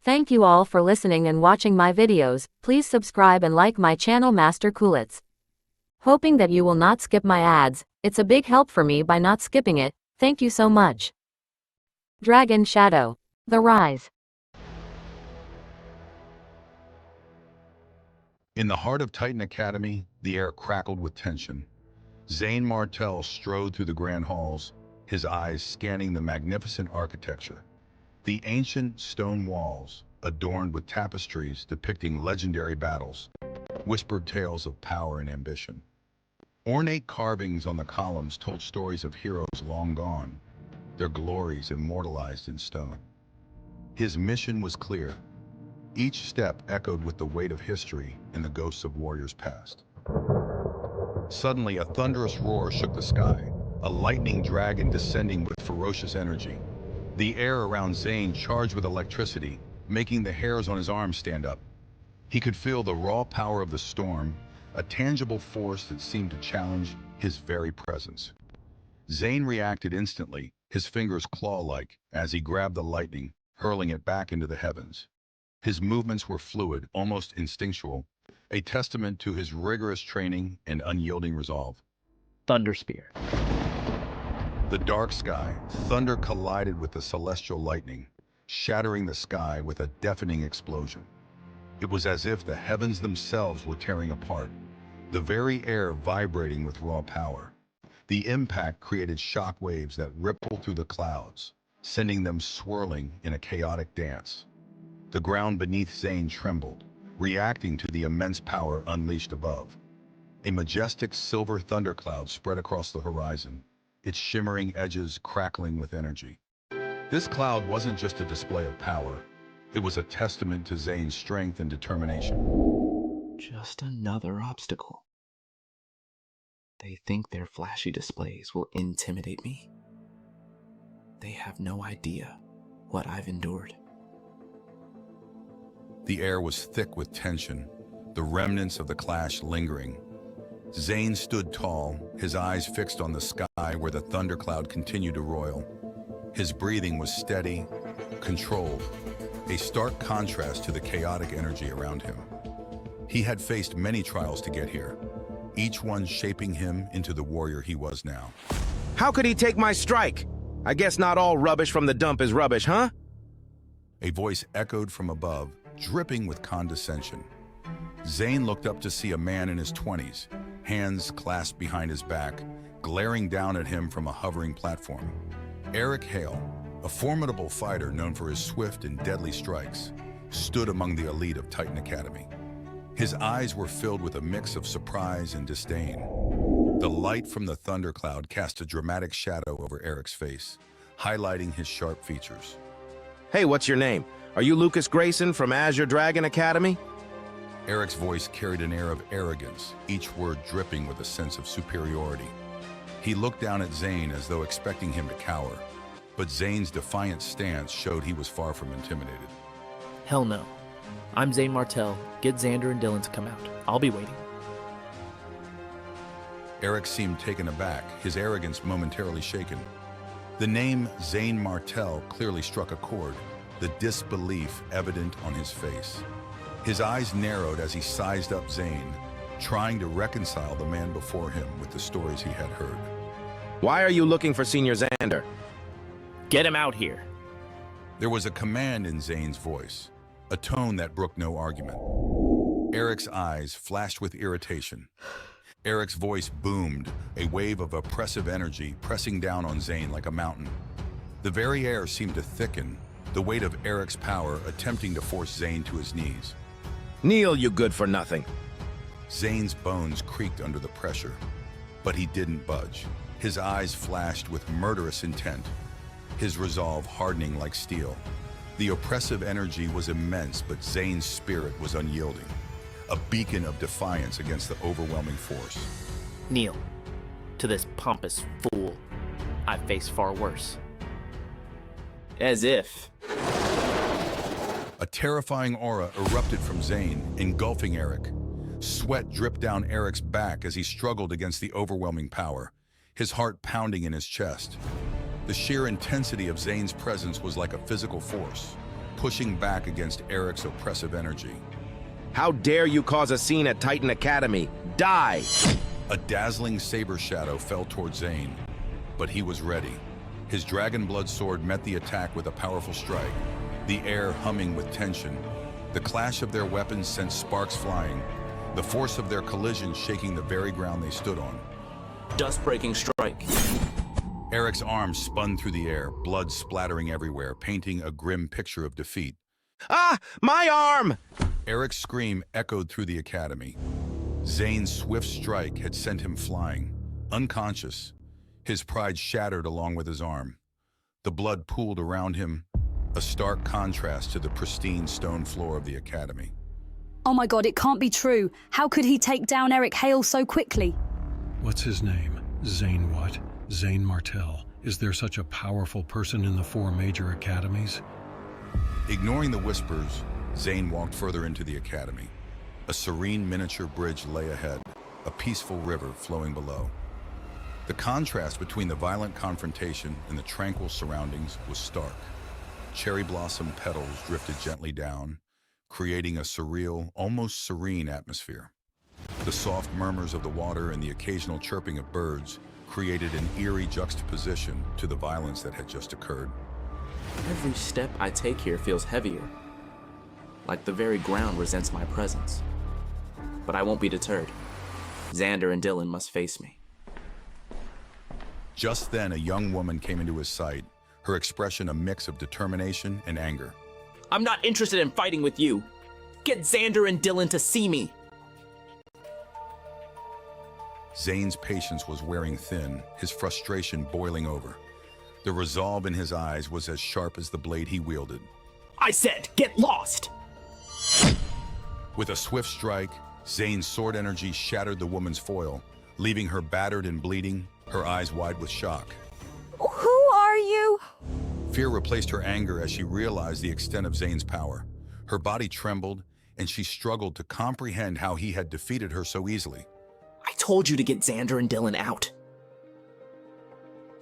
Thank you all for listening and watching my videos. Please subscribe and like my channel Master Coolits. Hoping that you will not skip my ads, it's a big help for me by not skipping it. Thank you so much. Dragon Shadow. The Rise. In the heart of Titan Academy, the air crackled with tension. Zane Martel strode through the grand halls, his eyes scanning the magnificent architecture. The ancient stone walls, adorned with tapestries depicting legendary battles, whispered tales of power and ambition. Ornate carvings on the columns told stories of heroes long gone, their glories immortalized in stone. His mission was clear. Each step echoed with the weight of history and the ghosts of warriors past. Suddenly, a thunderous roar shook the sky, a lightning dragon descending with ferocious energy. The air around Zane charged with electricity, making the hairs on his arms stand up. He could feel the raw power of the storm, a tangible force that seemed to challenge his very presence. Zane reacted instantly, his fingers claw-like, as he grabbed the lightning, hurling it back into the heavens. His movements were fluid, almost instinctual, a testament to his rigorous training and unyielding resolve. Thunder Spear. The dark sky, thunder collided with the celestial lightning, shattering the sky with a deafening explosion. It was as if the heavens themselves were tearing apart, the very air vibrating with raw power. The impact created shock waves that rippled through the clouds, sending them swirling in a chaotic dance. The ground beneath Zane trembled, reacting to the immense power unleashed above. A majestic silver thundercloud spread across the horizon, its shimmering edges crackling with energy. This cloud wasn't just a display of power, it was a testament to Zane's strength and determination. Just another obstacle. They think their flashy displays will intimidate me. They have no idea what I've endured. The air was thick with tension, the remnants of the clash lingering. Zane stood tall, his eyes fixed on the sky where the thundercloud continued to roil. His breathing was steady, controlled, a stark contrast to the chaotic energy around him. He had faced many trials to get here, each one shaping him into the warrior he was now. How could he take my strike? I guess not all rubbish from the dump is rubbish, huh? A voice echoed from above, dripping with condescension. Zane looked up to see a man in his 20s, hands clasped behind his back, glaring down at him from a hovering platform. Eric Hale, a formidable fighter known for his swift and deadly strikes, stood among the elite of Titan Academy. His eyes were filled with a mix of surprise and disdain. The light from the thundercloud cast a dramatic shadow over Eric's face, highlighting his sharp features. Hey, what's your name? Are you Lucas Grayson from Azure Dragon Academy? Eric's voice carried an air of arrogance, each word dripping with a sense of superiority. He looked down at Zane as though expecting him to cower, but Zane's defiant stance showed he was far from intimidated. Hell no. I'm Zane Martel. Get Xander and Dylan to come out. I'll be waiting. Eric seemed taken aback, his arrogance momentarily shaken. The name Zane Martel clearly struck a chord, the disbelief evident on his face. His eyes narrowed as he sized up Zane, trying to reconcile the man before him with the stories he had heard. Why are you looking for Senior Xander? Get him out here. There was a command in Zane's voice, a tone that brooked no argument. Eric's eyes flashed with irritation. Eric's voice boomed, a wave of oppressive energy pressing down on Zane like a mountain. The very air seemed to thicken, the weight of Eric's power attempting to force Zane to his knees. Kneel, you good-for-nothing. Zane's bones creaked under the pressure, but he didn't budge. His eyes flashed with murderous intent, his resolve hardening like steel. The oppressive energy was immense, but Zane's spirit was unyielding, a beacon of defiance against the overwhelming force. Kneel. To this pompous fool, I've faced far worse. As if. A terrifying aura erupted from Zane, engulfing Eric. Sweat dripped down Eric's back as he struggled against the overwhelming power, his heart pounding in his chest. The sheer intensity of Zane's presence was like a physical force, pushing back against Eric's oppressive energy. How dare you cause a scene at Titan Academy? Die! A dazzling saber shadow fell towards Zane, but he was ready. His dragon blood sword met the attack with a powerful strike, the air humming with tension. The clash of their weapons sent sparks flying, the force of their collision shaking the very ground they stood on. Dust-breaking strike. Eric's arms spun through the air, blood splattering everywhere, painting a grim picture of defeat. Ah! My arm! Eric's scream echoed through the academy. Zane's swift strike had sent him flying, unconscious. His pride shattered along with his arm. The blood pooled around him, a stark contrast to the pristine stone floor of the academy. Oh my god, it can't be true. How could he take down Eric Hale so quickly? What's his name? Zane what? Zane Martell. Is there such a powerful person in the 4 major academies? Ignoring the whispers, Zane walked further into the academy. A serene miniature bridge lay ahead, a peaceful river flowing below. The contrast between the violent confrontation and the tranquil surroundings was stark. Cherry blossom petals drifted gently down, creating a surreal, almost serene atmosphere. The soft murmurs of the water and the occasional chirping of birds created an eerie juxtaposition to the violence that had just occurred. Every step I take here feels heavier, like the very ground resents my presence. But I won't be deterred. Xander and Dylan must face me. Just then, a young woman came into his sight, her expression a mix of determination and anger. I'm not interested in fighting with you. Get Xander and Dylan to see me. Zane's patience was wearing thin, his frustration boiling over. The resolve in his eyes was as sharp as the blade he wielded. I said, get lost! With a swift strike, Zane's sword energy shattered the woman's foil, leaving her battered and bleeding, her eyes wide with shock. Who are you? Fear replaced her anger as she realized the extent of Zane's power. Her body trembled, and she struggled to comprehend how he had defeated her so easily. I told you to get Xander and Dylan out.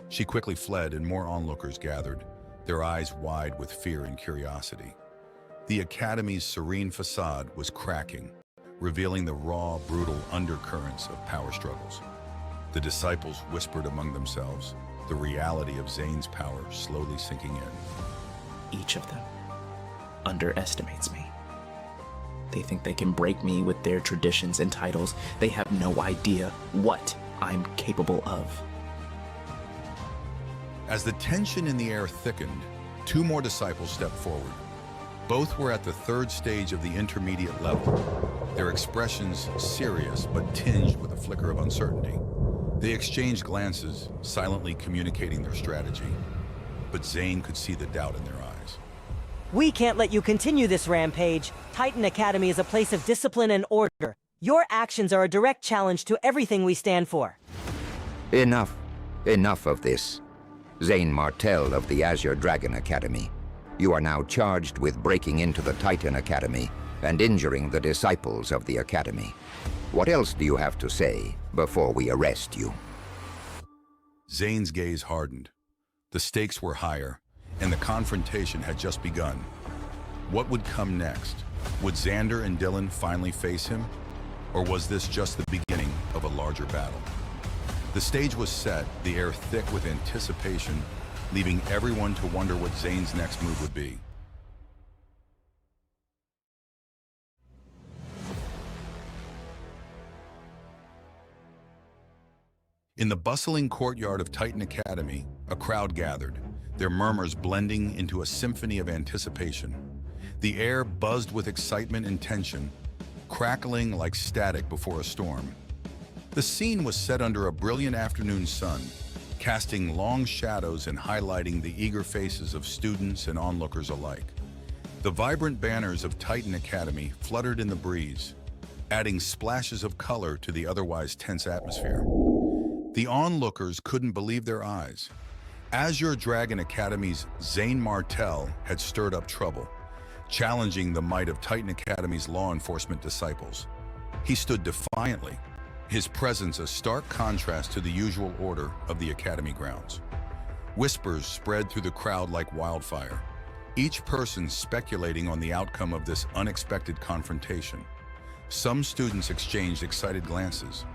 She quickly fled, and more onlookers gathered, their eyes wide with fear and curiosity. The academy's serene facade was cracking, revealing the raw, brutal undercurrents of power struggles. The disciples whispered among themselves, the reality of Zane's power slowly sinking in. Each of them underestimates me. They think they can break me with their traditions and titles. They have no idea what I'm capable of. As the tension in the air thickened, 2 more disciples stepped forward. Both were at the 3rd stage of the intermediate level, their expressions serious but tinged with a flicker of uncertainty. They exchanged glances, silently communicating their strategy, but Zane could see the doubt in their eyes. We can't let you continue this rampage. Titan Academy is a place of discipline and order. Your actions are a direct challenge to everything we stand for. Enough. Enough of this. Zane Martell of the Azure Dragon Academy. You are now charged with breaking into the Titan Academy and injuring the disciples of the Academy. What else do you have to say before we arrest you? Zane's gaze hardened. The stakes were higher, and the confrontation had just begun. What would come next? Would Xander and Dylan finally face him? Or was this just the beginning of a larger battle? The stage was set, the air thick with anticipation, leaving everyone to wonder what Zane's next move would be. In the bustling courtyard of Titan Academy, a crowd gathered, their murmurs blending into a symphony of anticipation. The air buzzed with excitement and tension, crackling like static before a storm. The scene was set under a brilliant afternoon sun, casting long shadows and highlighting the eager faces of students and onlookers alike. The vibrant banners of Titan Academy fluttered in the breeze, adding splashes of color to the otherwise tense atmosphere. The onlookers couldn't believe their eyes. Azure Dragon Academy's Zane Martell had stirred up trouble, challenging the might of Titan Academy's law enforcement disciples. He stood defiantly, his presence a stark contrast to the usual order of the Academy grounds. Whispers spread through the crowd like wildfire. each person speculating on the outcome of this unexpected confrontation. Some students exchanged excited glances,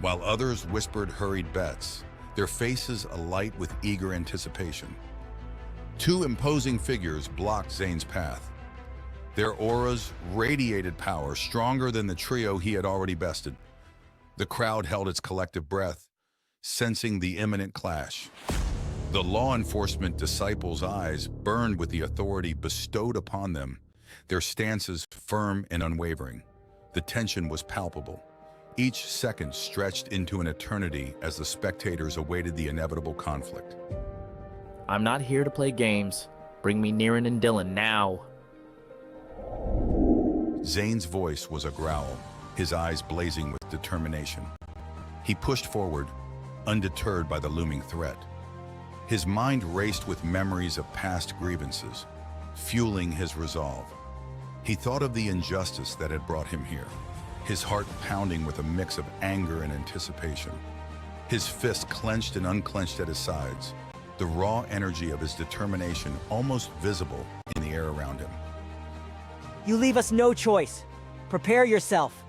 while others whispered hurried bets, their faces alight with eager anticipation. Two imposing figures blocked Zane's path. Their auras radiated power stronger than the trio he had already bested. The crowd held its collective breath, sensing the imminent clash. The law enforcement disciples' eyes burned with the authority bestowed upon them, their stances firm and unwavering. The tension was palpable. Each second stretched into an eternity as the spectators awaited the inevitable conflict. I'm not here to play games. Bring me Niran and Dylan now. Zane's voice was a growl, his eyes blazing with determination. He pushed forward, undeterred by the looming threat. His mind raced with memories of past grievances, fueling his resolve. He thought of the injustice that had brought him here, his heart pounding with a mix of anger and anticipation. His fists clenched and unclenched at his sides, the raw energy of his determination almost visible in the air around him. You leave us no choice. Prepare yourself.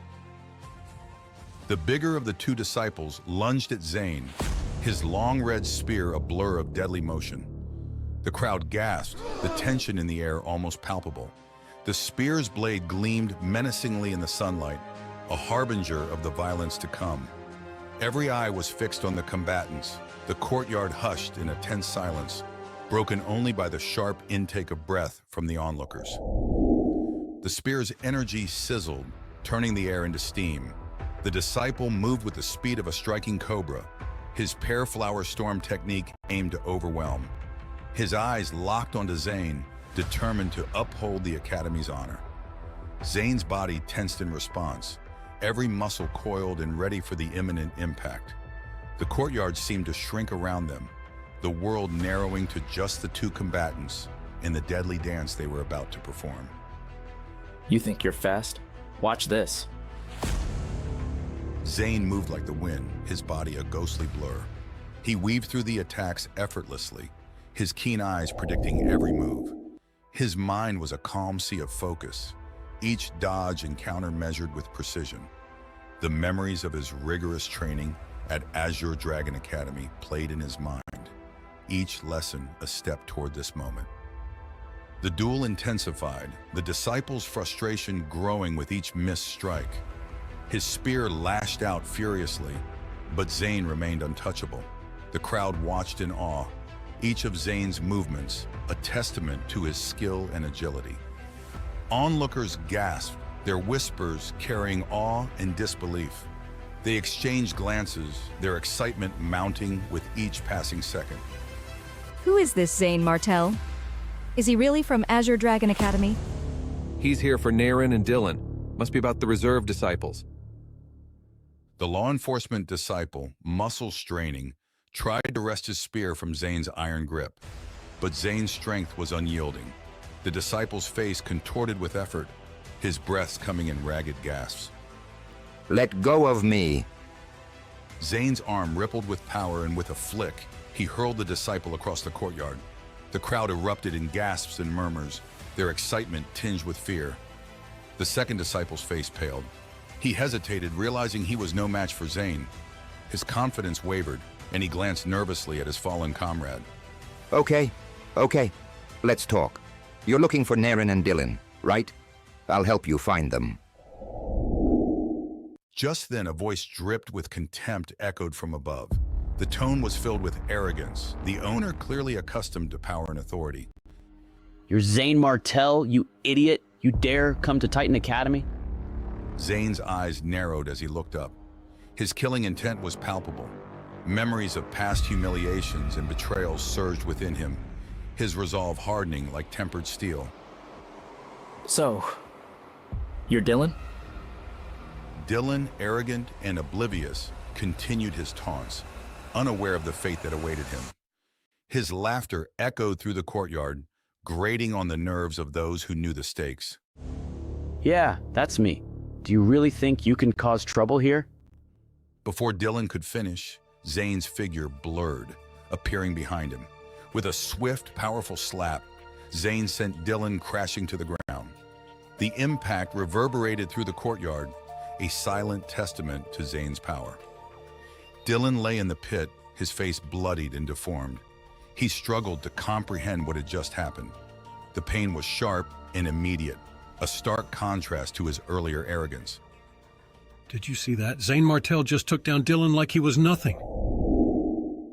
The bigger of the two disciples lunged at Zane, his long red spear a blur of deadly motion. The crowd gasped, the tension in the air almost palpable. The spear's blade gleamed menacingly in the sunlight, a harbinger of the violence to come. Every eye was fixed on the combatants, the courtyard hushed in a tense silence, broken only by the sharp intake of breath from the onlookers. The spear's energy sizzled, turning the air into steam. The disciple moved with the speed of a striking cobra, his pear flower storm technique aimed to overwhelm. His eyes locked onto Zane, determined to uphold the Academy's honor. Zane's body tensed in response, every muscle coiled and ready for the imminent impact. The courtyard seemed to shrink around them, the world narrowing to just the two combatants in the deadly dance they were about to perform. You think you're fast? Watch this. Zane moved like the wind, his body a ghostly blur. He weaved through the attacks effortlessly, his keen eyes predicting every move. His mind was a calm sea of focus, each dodge and counter measured with precision. The memories of his rigorous training at Azure Dragon Academy played in his mind, each lesson a step toward this moment. The duel intensified, the disciple's frustration growing with each missed strike. His spear lashed out furiously, but Zane remained untouchable. The crowd watched in awe, each of Zane's movements a testament to his skill and agility. Onlookers gasped, their whispers carrying awe and disbelief. They exchanged glances, their excitement mounting with each passing second. Who is this Zane Martell? Is he really from Azure Dragon Academy? He's here for Niran and Dylan. Must be about the reserve disciples. The law enforcement disciple, muscle straining, tried to wrest his spear from Zane's iron grip, but Zane's strength was unyielding. The disciple's face contorted with effort, his breaths coming in ragged gasps. Let go of me. Zane's arm rippled with power, and with a flick, he hurled the disciple across the courtyard. The crowd erupted in gasps and murmurs, their excitement tinged with fear. The second disciple's face paled. He hesitated, realizing he was no match for Zane. His confidence wavered, and he glanced nervously at his fallen comrade. Okay, let's talk. You're looking for Niran and Dylan, right? I'll help you find them. Just then, a voice dripped with contempt echoed from above. The tone was filled with arrogance, the owner clearly accustomed to power and authority. You're Zane Martell, you idiot. You dare come to Titan Academy? Zane's eyes narrowed as he looked up. His killing intent was palpable. Memories of past humiliations and betrayals surged within him, his resolve hardening like tempered steel. So, you're Dylan? Dylan, arrogant and oblivious, continued his taunts, unaware of the fate that awaited him. His laughter echoed through the courtyard, grating on the nerves of those who knew the stakes. Yeah, that's me. Do you really think you can cause trouble here? Before Dylan could finish, Zane's figure blurred, appearing behind him. With a swift, powerful slap, Zane sent Dylan crashing to the ground. The impact reverberated through the courtyard, a silent testament to Zane's power. Dylan lay in the pit, his face bloodied and deformed. He struggled to comprehend what had just happened. The pain was sharp and immediate, a stark contrast to his earlier arrogance. Did you see that? Zane Martell just took down Dylan like he was nothing.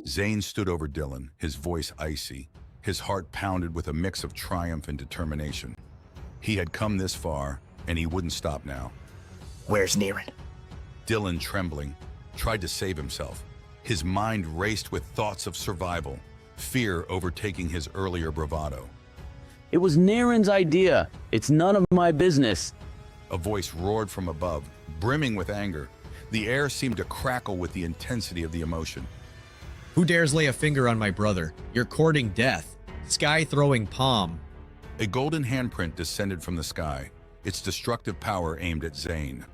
Zane stood over Dylan, his voice icy, his heart pounded with a mix of triumph and determination. He had come this far, and he wouldn't stop now. Where's Naren? Dylan, trembling, tried to save himself. His mind raced with thoughts of survival, fear overtaking his earlier bravado. It was Naren's idea. It's none of my business. A voice roared from above, brimming with anger. The air seemed to crackle with the intensity of the emotion. Who dares lay a finger on my brother? You're courting death. Sky-throwing palm. A golden handprint descended from the sky, its destructive power aimed at Zane.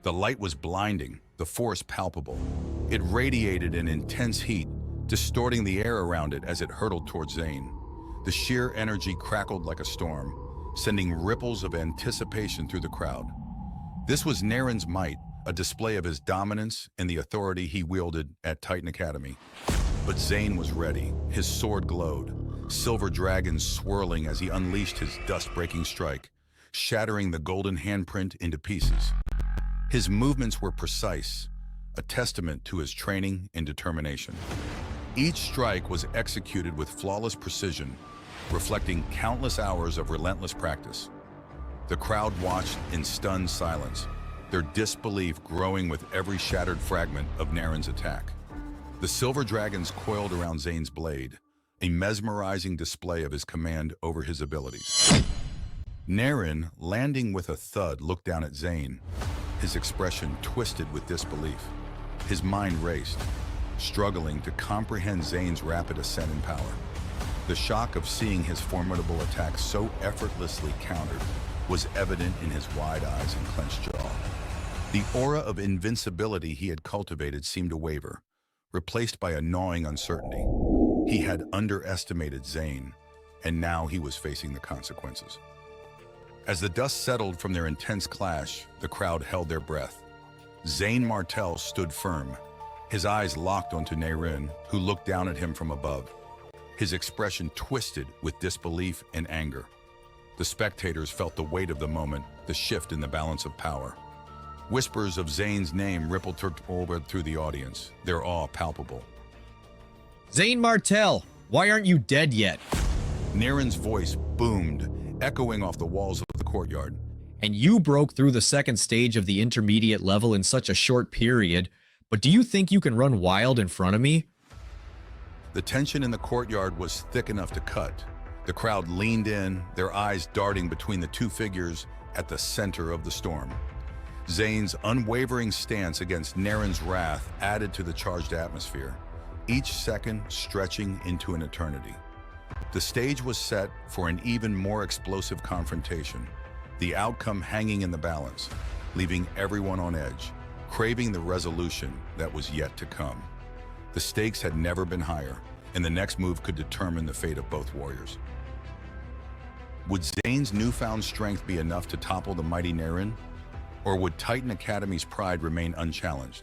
The light was blinding, the force palpable. It radiated an intense heat, distorting the air around it as it hurtled towards Zane. The sheer energy crackled like a storm, sending ripples of anticipation through the crowd. This was Naren's might, a display of his dominance and the authority he wielded at Titan Academy. But Zane was ready. His sword glowed, silver dragons swirling as he unleashed his dust-breaking strike, shattering the golden handprint into pieces. His movements were precise, a testament to his training and determination. Each strike was executed with flawless precision, reflecting countless hours of relentless practice. The crowd watched in stunned silence, their disbelief growing with every shattered fragment of Naren's attack. The silver dragons coiled around Zane's blade, a mesmerizing display of his command over his abilities. Naren, landing with a thud, looked down at Zane, his expression twisted with disbelief. His mind raced, struggling to comprehend Zane's rapid ascent in power. The shock of seeing his formidable attack so effortlessly countered was evident in his wide eyes and clenched jaw. The aura of invincibility he had cultivated seemed to waver, replaced by a gnawing uncertainty. He had underestimated Zane, and now he was facing the consequences. As the dust settled from their intense clash, the crowd held their breath. Zane Martell stood firm, his eyes locked onto Naren, who looked down at him from above. His expression twisted with disbelief and anger. The spectators felt the weight of the moment, the shift in the balance of power. Whispers of Zane's name rippled through the audience, their awe palpable. Zane Martell, why aren't you dead yet? Naren's voice boomed, echoing off the walls of the courtyard. And you broke through the second stage of the intermediate level in such a short period, but do you think you can run wild in front of me? The tension in the courtyard was thick enough to cut. The crowd leaned in, their eyes darting between the two figures at the center of the storm. Zane's unwavering stance against Naren's wrath added to the charged atmosphere, each second stretching into an eternity. The stage was set for an even more explosive confrontation, the outcome hanging in the balance, leaving everyone on edge, craving the resolution that was yet to come. The stakes had never been higher, and the next move could determine the fate of both warriors. Would Zane's newfound strength be enough to topple the mighty Naren? Or would Titan Academy's pride remain unchallenged?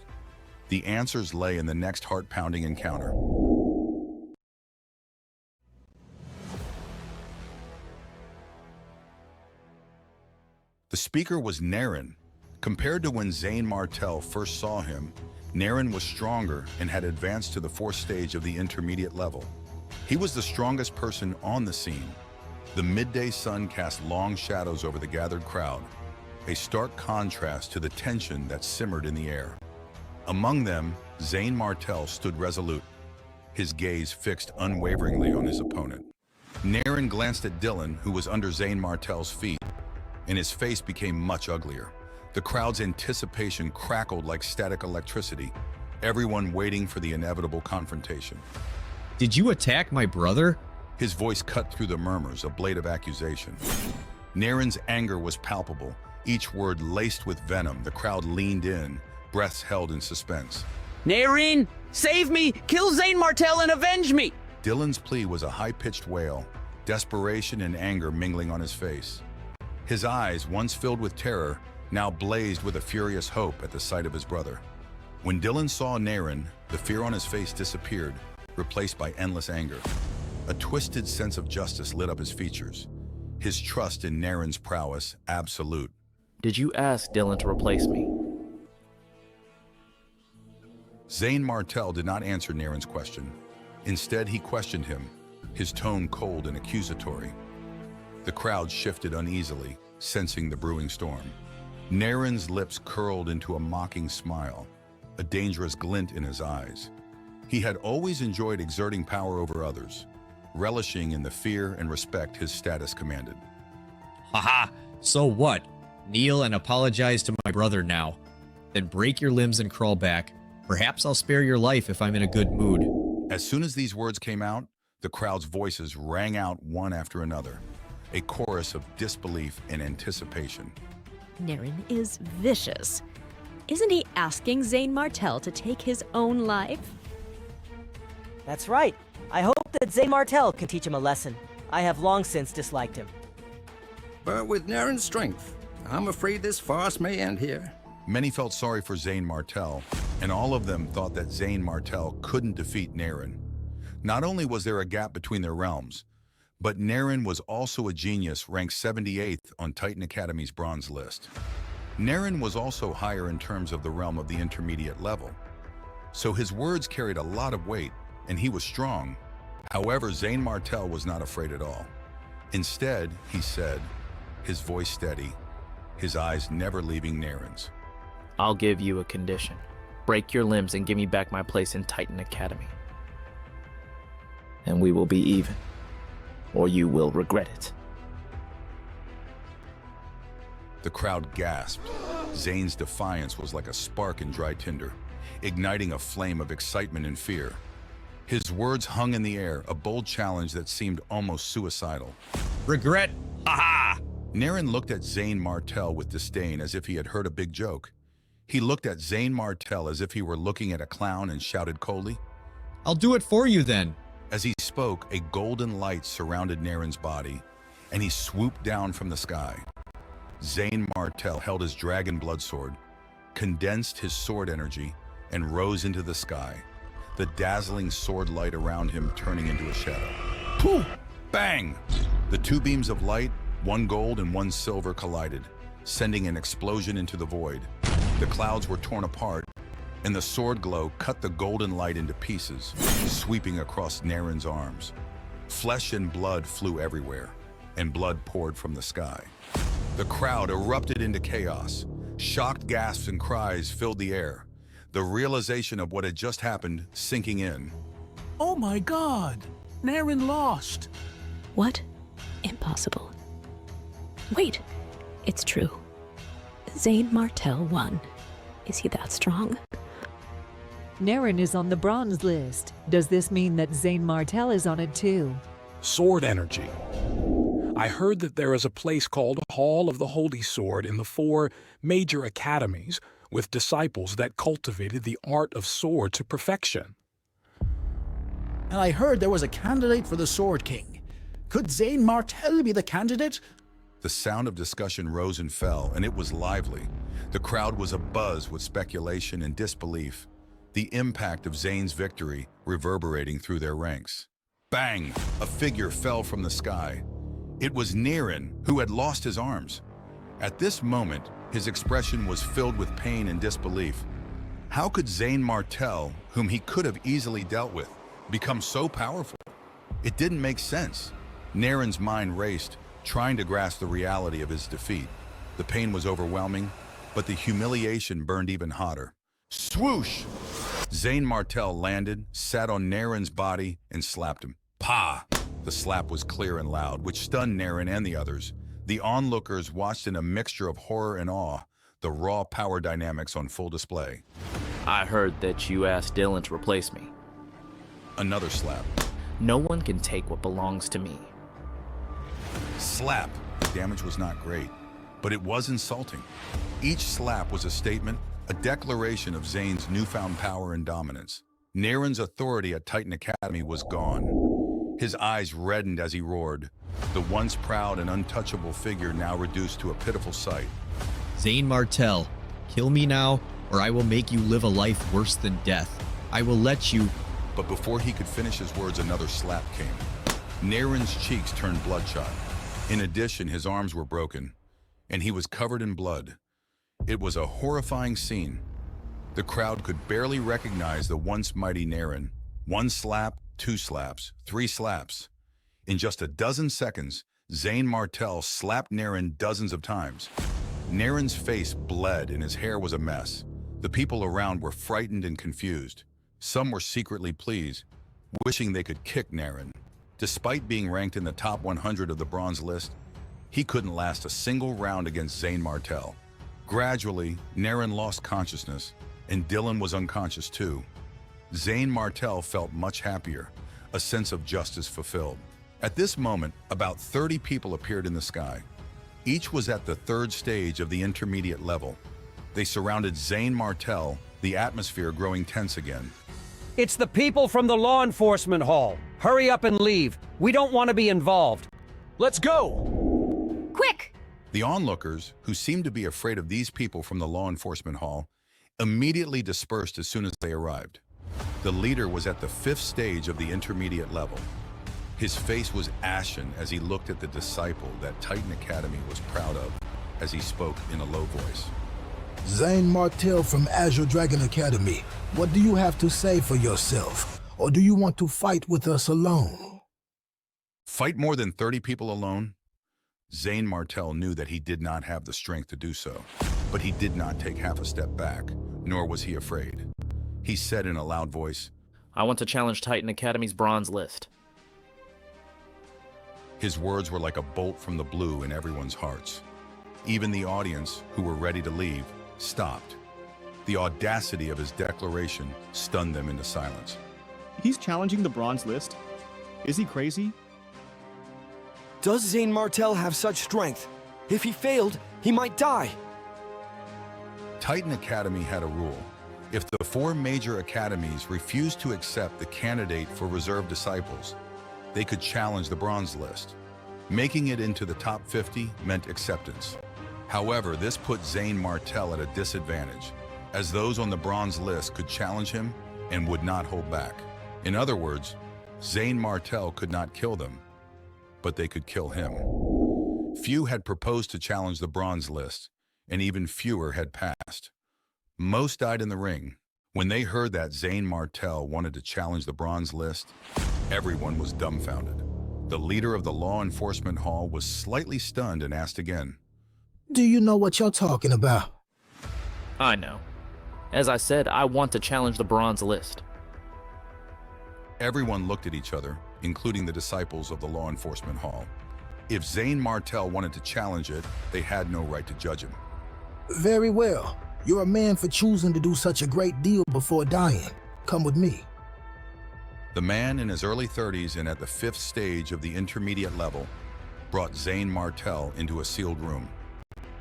The answers lay in the next heart-pounding encounter. The speaker was Naren. Compared to when Zane Martell first saw him, Naren was stronger and had advanced to the fourth stage of the intermediate level. He was the strongest person on the scene. The midday sun cast long shadows over the gathered crowd, a stark contrast to the tension that simmered in the air. Among them, Zane Martell stood resolute, his gaze fixed unwaveringly on his opponent. Naren glanced at Dylan, who was under Zane Martell's feet, and his face became much uglier. The crowd's anticipation crackled like static electricity, everyone waiting for the inevitable confrontation. Did you attack my brother? His voice cut through the murmurs, a blade of accusation. Naren's anger was palpable, each word laced with venom. The crowd leaned in, breaths held in suspense. Naren, save me! Kill Zane Martell and avenge me! Dylan's plea was a high-pitched wail, desperation and anger mingling on his face. His eyes, once filled with terror, now blazed with a furious hope at the sight of his brother. When Dylan saw Naren, the fear on his face disappeared, replaced by endless anger. A twisted sense of justice lit up his features. His trust in Naren's prowess absolute. Did you ask Dylan to replace me? Zane Martell did not answer Naren's question. Instead, he questioned him, his tone cold and accusatory. The crowd shifted uneasily, sensing the brewing storm. Naren's lips curled into a mocking smile, a dangerous glint in his eyes. He had always enjoyed exerting power over others, relishing in the fear and respect his status commanded. Haha, so what? Kneel and apologize to my brother now. Then break your limbs and crawl back. Perhaps I'll spare your life if I'm in a good mood. As soon as these words came out, the crowd's voices rang out one after another, a chorus of disbelief and anticipation. Naren is vicious. Isn't he asking Zane Martell to take his own life? That's right. I hope that Zane Martell can teach him a lesson. I have long since disliked him. But with Naren's strength, I'm afraid this farce may end here. Many felt sorry for Zane Martell, and all of them thought that Zane Martell couldn't defeat Naren. Not only was there a gap between their realms, but Naren was also a genius ranked 78th on Titan Academy's bronze list. Naren was also higher in terms of the realm of the intermediate level. So his words carried a lot of weight, and he was strong. However, Zane Martell was not afraid at all. Instead, he said, his voice steady, his eyes never leaving Naren's. I'll give you a condition. Break your limbs and give me back my place in Titan Academy. And we will be even, or you will regret it. The crowd gasped. Zane's defiance was like a spark in dry tinder, igniting a flame of excitement and fear. His words hung in the air, a bold challenge that seemed almost suicidal. Regret? Haha! Naren looked at Zane Martell with disdain as if he had heard a big joke. He looked at Zane Martell as if he were looking at a clown and shouted coldly, I'll do it for you then. As he spoke, a golden light surrounded Naren's body, and he swooped down from the sky. Zane Martell held his dragon blood sword, condensed his sword energy, and rose into the sky, the dazzling sword light around him turning into a shadow. Poof! Bang! The two beams of light, one gold and one silver, collided, sending an explosion into the void. The clouds were torn apart, and the sword glow cut the golden light into pieces, sweeping across Naren's arms. Flesh and blood flew everywhere, and blood poured from the sky. The crowd erupted into chaos. Shocked gasps and cries filled the air, the realization of what had just happened sinking in. Oh my God! Naren lost! What? Impossible. Wait, it's true. Zane Martell won. Is he that strong? Naren is on the bronze list. Does this mean that Zane Martell is on it too? Sword energy. I heard that there is a place called Hall of the Holy Sword in the 4 major academies with disciples that cultivated the art of sword to perfection. And I heard there was a candidate for the Sword King. Could Zane Martell be the candidate? The sound of discussion rose and fell, and it was lively. The crowd was abuzz with speculation and disbelief, the impact of Zane's victory reverberating through their ranks. Bang! A figure fell from the sky. It was Naren, who had lost his arms. At this moment, his expression was filled with pain and disbelief. How could Zane Martell, whom he could have easily dealt with, become so powerful? It didn't make sense. Naren's mind raced, trying to grasp the reality of his defeat. The pain was overwhelming, but the humiliation burned even hotter. Swoosh! Zane Martell landed, sat on Naren's body, and slapped him. Pa! The slap was clear and loud, which stunned Naren and the others. The onlookers watched in a mixture of horror and awe, the raw power dynamics on full display. I heard that you asked Dylan to replace me. Another slap. No one can take what belongs to me. Slap. The damage was not great, but it was insulting. Each slap was a statement, a declaration of Zane's newfound power and dominance. Naren's authority at Titan Academy was gone. His eyes reddened as he roared, the once proud and untouchable figure now reduced to a pitiful sight. Zane Martell, kill me now, or I will make you live a life worse than death. I will let you... But before he could finish his words, another slap came. Naren's cheeks turned bloodshot. In addition, his arms were broken, and he was covered in blood. It was a horrifying scene. The crowd could barely recognize the once mighty Naren. One slap, two slaps, three slaps. In just a dozen seconds, Zane Martell slapped Naren dozens of times. Naren's face bled and his hair was a mess. The people around were frightened and confused. Some were secretly pleased, wishing they could kick Naren. Despite being ranked in the top 100 of the bronze list, he couldn't last a single round against Zane Martell. Gradually, Naren lost consciousness, and Dylan was unconscious too. Zane Martell felt much happier, a sense of justice fulfilled. At this moment, about 30 people appeared in the sky. Each was at the third stage of the intermediate level. They surrounded Zane Martell, the atmosphere growing tense again. It's the people from the law enforcement hall. Hurry up and leave. We don't want to be involved. Let's go! Quick! The onlookers, who seemed to be afraid of these people from the law enforcement hall, immediately dispersed as soon as they arrived. The leader was at the 5th stage of the intermediate level. His face was ashen as he looked at the disciple that Titan Academy was proud of as he spoke in a low voice. Zane Martell from Azure Dragon Academy, what do you have to say for yourself? Or do you want to fight with us alone? Fight more than 30 people alone? Zane Martell knew that he did not have the strength to do so, but he did not take half a step back, nor was he afraid. He said in a loud voice, I want to challenge Titan Academy's bronze list. His words were like a bolt from the blue in everyone's hearts. Even the audience, who were ready to leave, stopped. The audacity of his declaration stunned them into silence. He's challenging the bronze list? Is he crazy? Does Zane Martell have such strength? If he failed, he might die. Titan Academy had a rule. If the 4 major academies refused to accept the candidate for reserve disciples, they could challenge the bronze list. Making it into the top 50 meant acceptance. However, this put Zane Martell at a disadvantage, as those on the bronze list could challenge him and would not hold back. In other words, Zane Martell could not kill them, but they could kill him. Few had proposed to challenge the bronze list, and even fewer had passed. Most died in the ring. When they heard that Zane Martell wanted to challenge the bronze list, everyone was dumbfounded. The leader of the law enforcement hall was slightly stunned and asked again, Do you know what you're talking about? I know. As I said, I want to challenge the bronze list. Everyone looked at each other, including the disciples of the law enforcement hall. If Zane Martell wanted to challenge it, they had no right to judge him. Very well. You're a man for choosing to do such a great deal before dying. Come with me. The man in his early 30s and at the 5th stage of the intermediate level brought Zane Martell into a sealed room.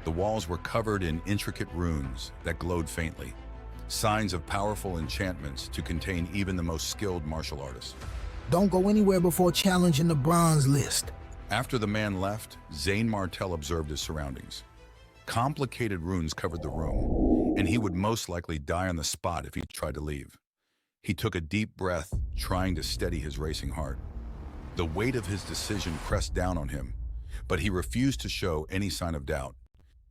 The walls were covered in intricate runes that glowed faintly, signs of powerful enchantments to contain even the most skilled martial artists. Don't go anywhere before challenging the bronze list. After the man left, Zane Martell observed his surroundings. Complicated runes covered the room, and he would most likely die on the spot if he tried to leave. He took a deep breath, trying to steady his racing heart. The weight of his decision pressed down on him, but he refused to show any sign of doubt.